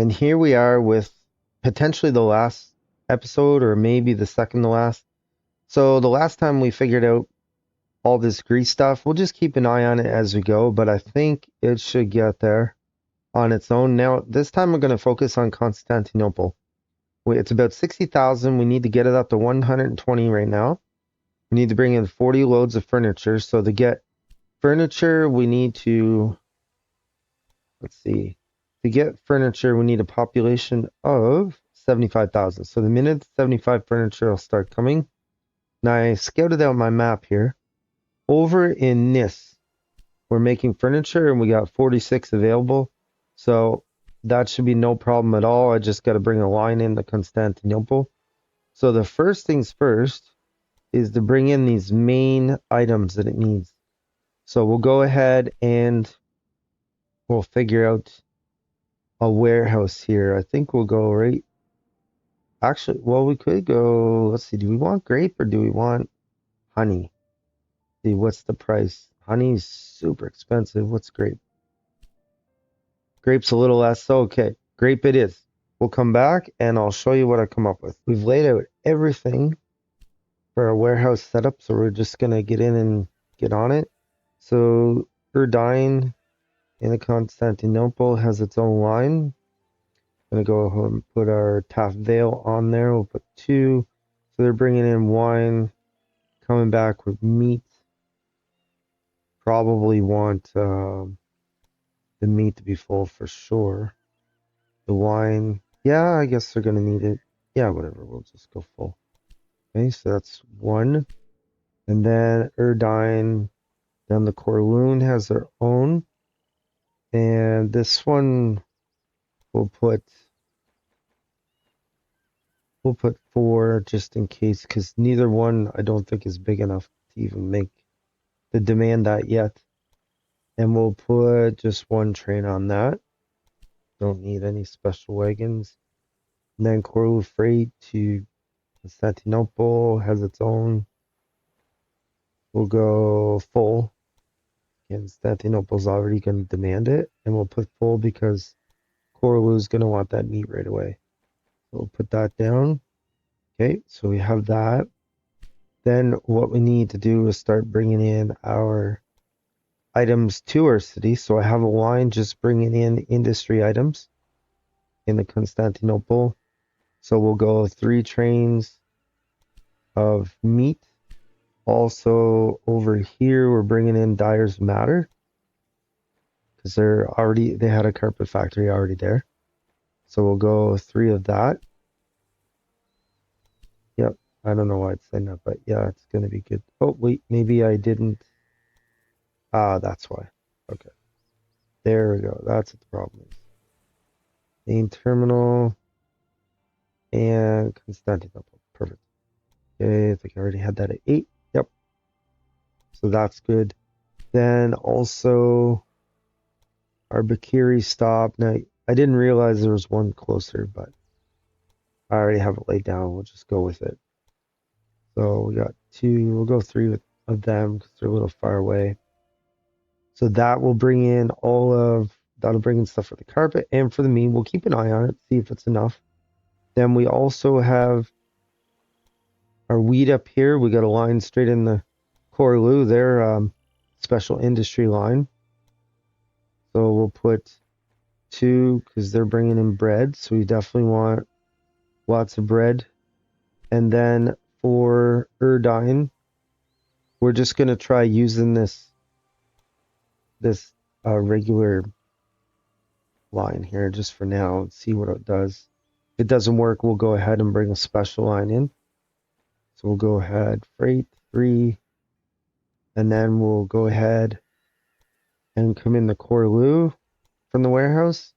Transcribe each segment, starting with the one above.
And here we are with potentially the last episode, or maybe the second to last. So the last time we figured out all this Greece stuff, we'll just keep an eye on it as we go, but I think it should get there on its own. Now, this time we're going to focus on Constantinople. It's about 60,000. We need to get it up to 120 right now. We need to bring in 40 loads of furniture. So to get furniture, we need to, let's see, to get furniture, we need a population of 75,000. So the minute 75 furniture will start coming. Now I scouted out my map here. Over in Nice, we're making furniture and we got 46 available. So that should be no problem at all. I just got to bring a line into Constantinople. So the first things first is to bring in these main items that it needs. So we'll go ahead and we'll figure out a warehouse here. I think we'll go right. Actually, well, we could go. Let's see. Do we want grape or do we want honey? See, what's the price? Honey's super expensive. What's grape? Grape's a little less. So, okay, grape it is. We'll come back and I'll show you what I come up with. We've laid out everything for our warehouse setup, so we're just gonna get in and get on it. So Erdine in Constantinople has its own line. Gonna go ahead and put our Taft Vale on there. We'll put 2. So they're bringing in wine, coming back with meat. Probably want the meat to be full for sure. The wine, yeah, I guess they're gonna need it. Yeah, whatever. We'll just go full. Okay, so that's 1. And then Erdine, then the Corloon has their own. And this one we'll put 4 just in case, because neither one I don't think is big enough to even make the demand that yet. And we'll put just 1 train on that. Don't need any special wagons. And then Corlu Freight to Constantinople has its own. We'll go full. Constantinople's already going to demand it. And we'll put full because Corlu's going to want that meat right away. So we'll put that down. Okay, so we have that. Then what we need to do is start bringing in our items to our city. So I have a line just bringing in industry items in the Constantinople. So we'll go 3 trains of meat. Also over here, we're bringing in Dyer's Matter because they had a carpet factory already there. So we'll go 3 of that. Yep, I don't know why it's saying that, but yeah, it's going to be good. Oh, wait, maybe I didn't. That's why. Okay. There we go. That's what the problem is. Main terminal and Constantinople. Perfect. Okay, I think I already had that at 8. Yep. So that's good. Then also our Bakiri stop. Now, I didn't realize there was one closer, but I already have it laid down. We'll just go with it. So we got 2. We'll go 3 of them because they're a little far away. So that will bring in that'll bring in stuff for the carpet and for the meat. We'll keep an eye on it, see if it's enough. Then we also have our wheat up here. We got a line straight in the Corlu, their special industry line. So we'll put 2 because they're bringing in bread. So we definitely want lots of bread. And then for Erdine, we're just going to try using this regular line here just for now and see what it does. If it doesn't work, we'll go ahead and bring a special line in. So we'll go ahead, freight 3, and then we'll go ahead and come in the Corlu from the warehouse.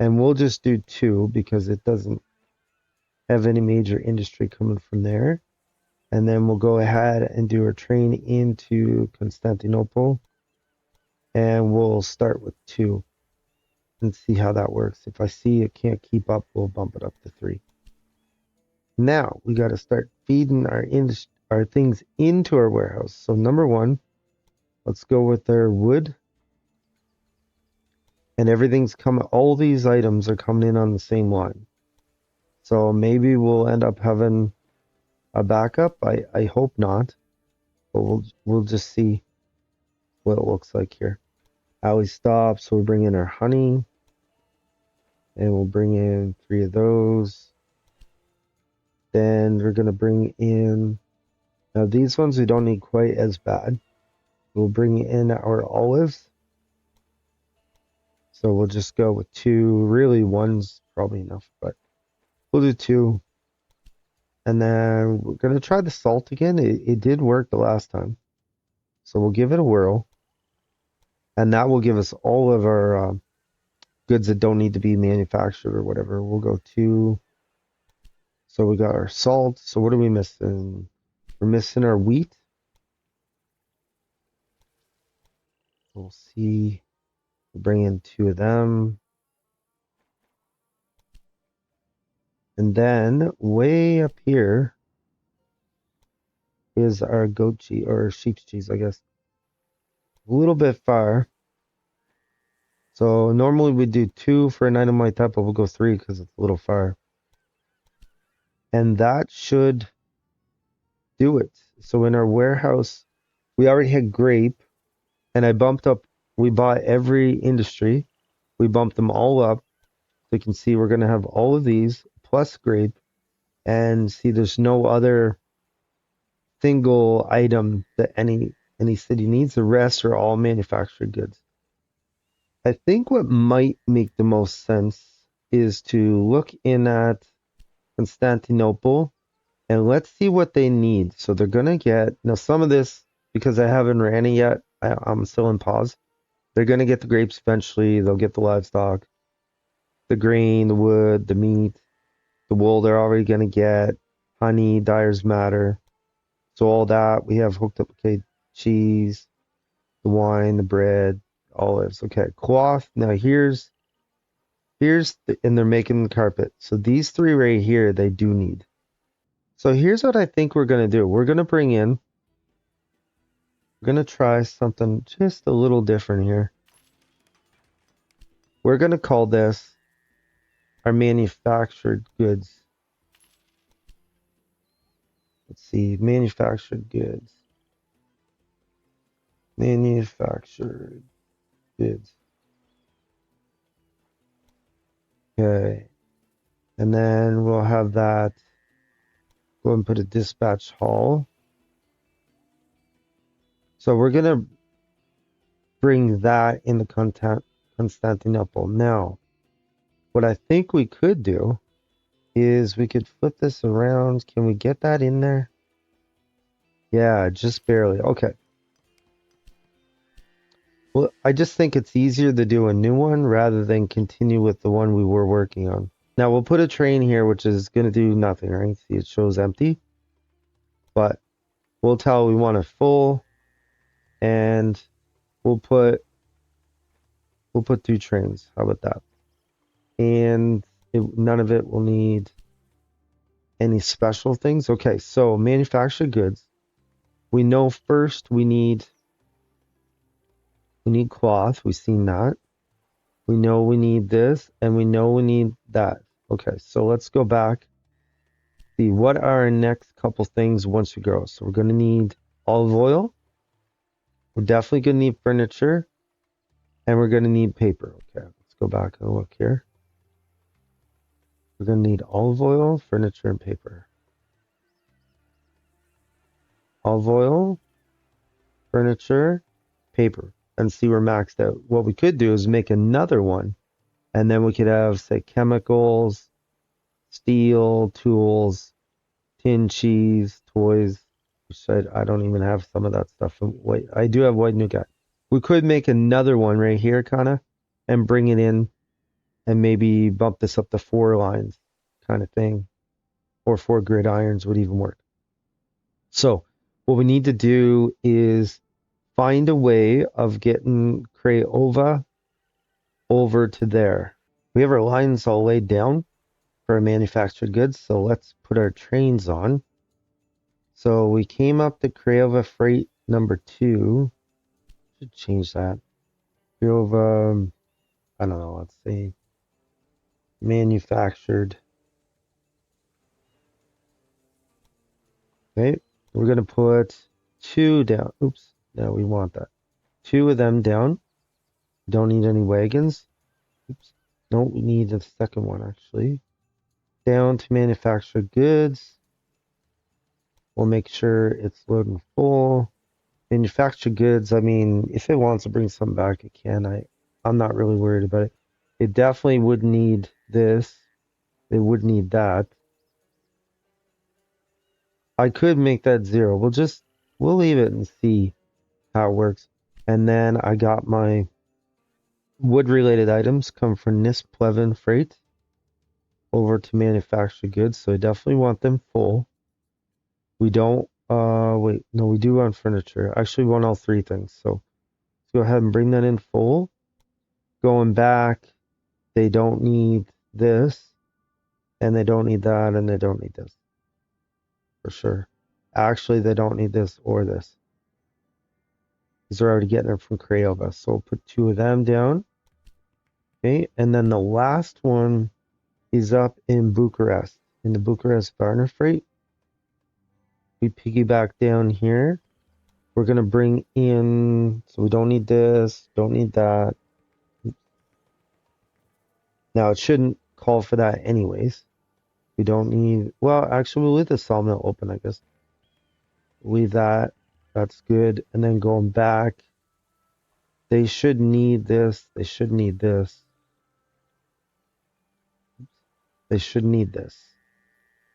And we'll just do 2 because it doesn't have any major industry coming from there. And then we'll go ahead and do our train into Constantinople. And we'll start with 2 and see how that works. If I see it can't keep up, we'll bump it up to 3. Now we got to start feeding our things into our warehouse. So number 1, let's go with our wood. and everything's coming. All these items are coming in on the same line. So maybe we'll end up having a backup. I hope not, but we'll just see what it looks like here. Alley stops. So we'll bring in our honey, and we'll bring in 3 of those. Then we're gonna bring in, now these ones we don't need quite as bad. We'll bring in our olives. So we'll just go with 2. Really, one's probably enough, but we'll do 2. And then we're gonna try the salt again. It did work the last time, so we'll give it a whirl, and that will give us all of our goods that don't need to be manufactured or whatever. We'll go 2. So we got our salt. So what are we missing? We're missing our wheat. We'll see. We'll bring in 2 of them. And then way up here is our goat cheese or sheep's cheese, I guess. A little bit far. So normally we do 2 for an item like that, but we'll go 3 because it's a little far. And that should do it. So in our warehouse, we already had grape, and I bumped up. We bought every industry. We bumped them all up. So you can see we're going to have all of these plus grape. And see, there's no other single item that any city needs. The rest are all manufactured goods. I think what might make the most sense is to look in at Constantinople and let's see what they need. So they're gonna get, now some of this, because I haven't ran it yet, I'm still in pause. They're gonna get the grapes eventually. They'll get the livestock, the grain, the wood, the meat, the wool. They're already gonna get honey, dyers matter. So all that we have hooked up. Okay, cheese, the wine, the bread, olives. Okay, cloth. Now and they're making the carpet. So these 3 right here, they do need. So here's what I think we're gonna do. We're gonna try something just a little different here. We're gonna call this our manufactured goods. Let's see, manufactured goods. Manufactured goods. Okay. And then we'll have that. Go and put a dispatch hall. So we're gonna bring that into Constantinople. Now, what I think we could do is we could flip this around. Can we get that in there? Yeah, just barely. Okay. Well, I just think it's easier to do a new one rather than continue with the one we were working on. Now we'll put a train here, which is going to do nothing, right? See, it shows empty, but we'll tell we want it full, and we'll put 2 trains. How about that? And none of it will need any special things. Okay, so manufactured goods. We know first we need cloth. We've seen that. We know we need this, and we know we need that. Okay, so let's go back. See, what are our next couple things once we grow? So we're going to need olive oil. We're definitely going to need furniture, and we're going to need paper. Okay, let's go back and look here. We're going to need olive oil, furniture, and paper. Olive oil, furniture, paper, and see we're maxed out. What we could do is make another one, and then we could have, say, chemicals, steel, tools, tin cheese, toys, which I don't even have some of that stuff. Wait, I do have white nougat. We could make another one right here, kind of, and bring it in, and maybe bump this up to 4 lines, kind of thing, or 4 gridirons would even work. So what we need to do is find a way of getting Craiova over to there. We have our lines all laid down for our manufactured goods, so let's put our trains on. So we came up to Craiova freight number 2. Should change that. Craiova, I don't know, let's say manufactured. Okay, we're gonna put 2 down. Oops, no, we want that. 2 of them down. Don't need any wagons. Oops. No, we need the second one actually. Down to manufactured goods. We'll make sure it's loading full. Manufactured goods, I mean, if it wants to bring something back, it can. I'm not really worried about it. It definitely would need this. It would need that. I could make that 0. We'll leave it and see how it works. And then I got my wood related items come from Nisplevin Freight over to manufactured goods. So I definitely want them full. We don't, wait, no, we do on furniture. Actually, we want all 3 things. So let's go ahead and bring that in full. Going back, they don't need this, and they don't need that, and they don't need this. For sure. Actually, they don't need this or this. Because they're already getting it from Craiova. So we'll put 2 of them down. Okay, and then the last one is up in Bucharest, in the Bucharest Varna Freight. We piggyback down here. We're going to bring in, so we don't need this, don't need that. Now, it shouldn't call for that anyways. We don't need, well, actually, we'll leave the sawmill open, I guess. Leave that. That's good. And then going back, they should need this. They should need this. They should need this.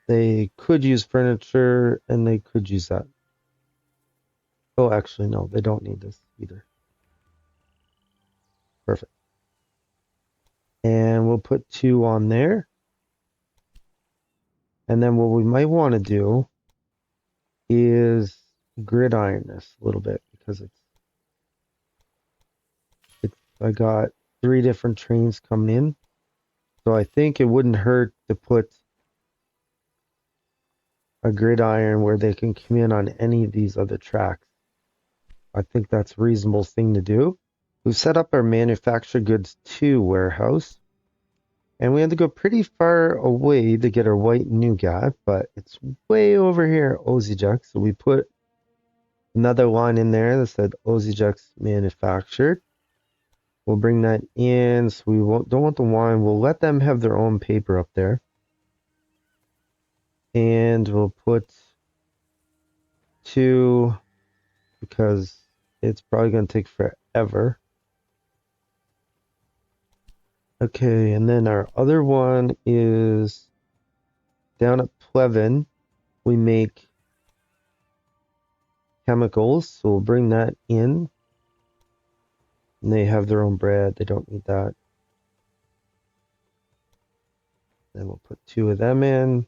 They could use furniture, and they could use that. Oh, actually, no, they don't need this either. Perfect. And we'll put 2 on there. And then what we might want to do is gridiron this a little bit because I got 3 different trains coming in. So I think it wouldn't hurt to put a gridiron where they can come in on any of these other tracks. I think that's a reasonable thing to do. We've set up our manufactured goods 2 warehouse. And we had to go pretty far away to get our white nougat, but it's way over here at Ozyjux. So we put another line in there that said Ozyjux manufactured. We'll bring that in. So we don't want the wine. We'll let them have their own paper up there. And we'll put 2 because it's probably going to take forever. Okay, and then our other one is down at Plevin. We make chemicals, so we'll bring that in. And they have their own bread. They don't need that. Then we'll put 2 of them in.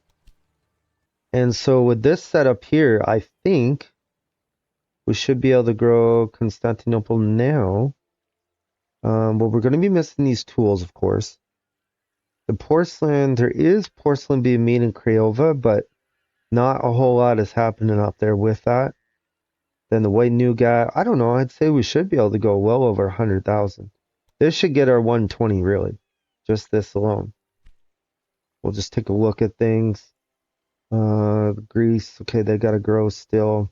And so with this setup here, I think we should be able to grow Constantinople now. But we're going to be missing these tools, of course. The porcelain, there is porcelain being made in Craiova, but not a whole lot is happening up there with that. Then the white nougat, I don't know, I'd say we should be able to go well over 100,000. This should get our 120, really. Just this alone. We'll just take a look at things. Greece, okay, they got to grow still.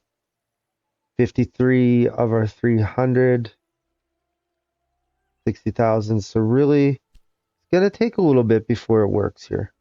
53 of our 300. 60,000. So really, it's going to take a little bit before it works here.